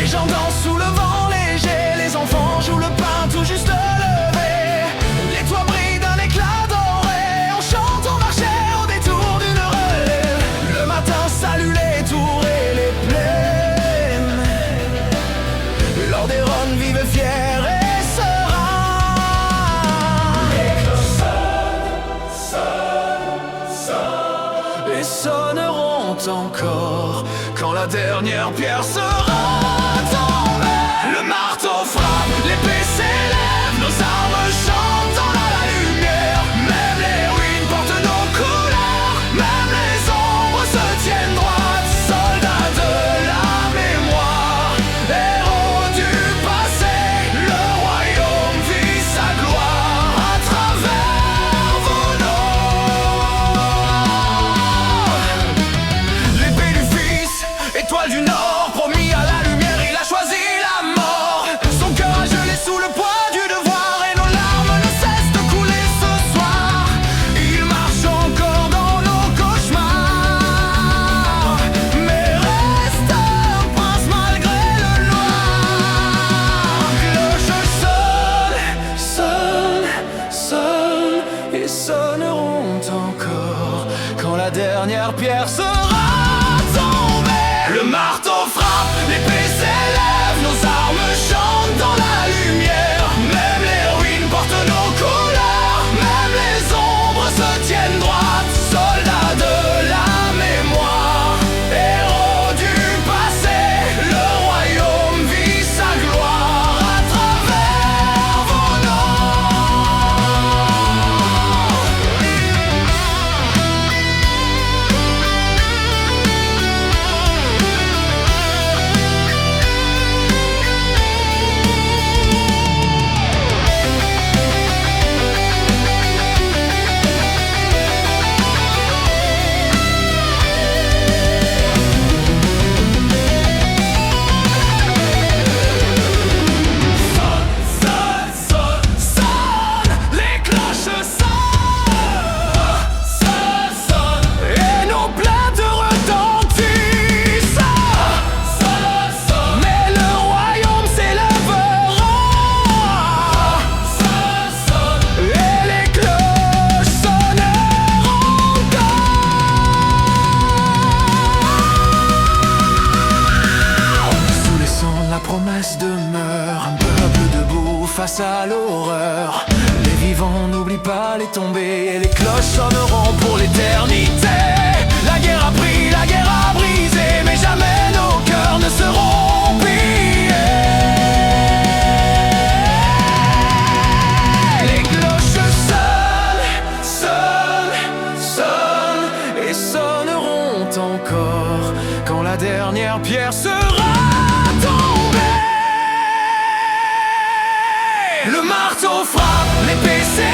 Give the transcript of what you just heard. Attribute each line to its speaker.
Speaker 1: Les gens dansent sous le vent léger, les enfants jouent le pain tout juste levé. Les toits brillent d'un éclat doré, on chante, on marchait au détour d'une relève. Le matin salue les tours et les plaines. Lors des rondes vives, fiers et sereins. Les cloches sonnent et sonneront encore quand la dernière pierre sera tombée. Le marteau frappe, l'épée s'élève, nos armes chantent dans la lumière. Même les ruines portent nos couleurs, même les ombres se tiennent droites. Soldats de la mémoire, héros du passé, le royaume vit sa gloire à travers vos noms. L'épée du Fils, étoile du Nord, promis à la lumière, il a choisi la mort. Son cœur a gelé sous le poids du devoir et nos larmes ne cessent de couler ce soir. Il marche encore dans nos cauchemars, mais reste un prince malgré le noir. Cloches sonnent et sonneront encore quand la dernière pierre sera tombée. Le marteau frappe, l'épée s'élève, nos armes chantent dans la lumière. Même les ruines portent nos couleurs, même les ombres se tiennent droites. Soldats de la mémoire, héros du passé, le royaume vit sa gloire à travers vos les cloches sonnent et nos plaintes retentissent. Mais le royaume s'élèvera et les cloches sonneront encore. Sous les cendres, la promesse demeure, un peuple debout face à l'horreur. Les vivants n'oublient pas les tombés et les cloches sonneront pour l'éternité. La guerre a pris, la guerre a brisé, mais jamais nos cœurs ne seront pliés. Les cloches sonnent et sonneront encore quand la dernière pierre sera tombée. Le marteau frappe, l'épée s'élève.